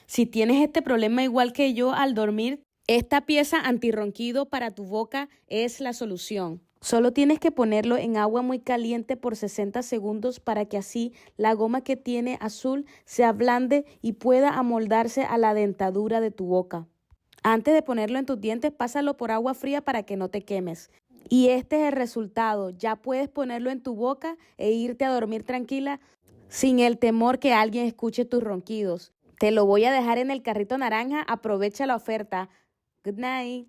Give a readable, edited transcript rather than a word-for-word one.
Si tienes este problema igual que yo al dormir, esta pieza antirronquido para tu boca es la solución. Solo tienes que ponerlo en agua muy caliente por 60 segundos para que así la goma que tiene azul se ablande y pueda amoldarse a la dentadura de tu boca. Antes de ponerlo en tus dientes, pásalo por agua fría para que no te quemes. Y este es el resultado. Ya puedes ponerlo en tu boca e irte a dormir tranquila sin el temor que alguien escuche tus ronquidos. Te lo voy a dejar en el carrito naranja. Aprovecha la oferta. Good night.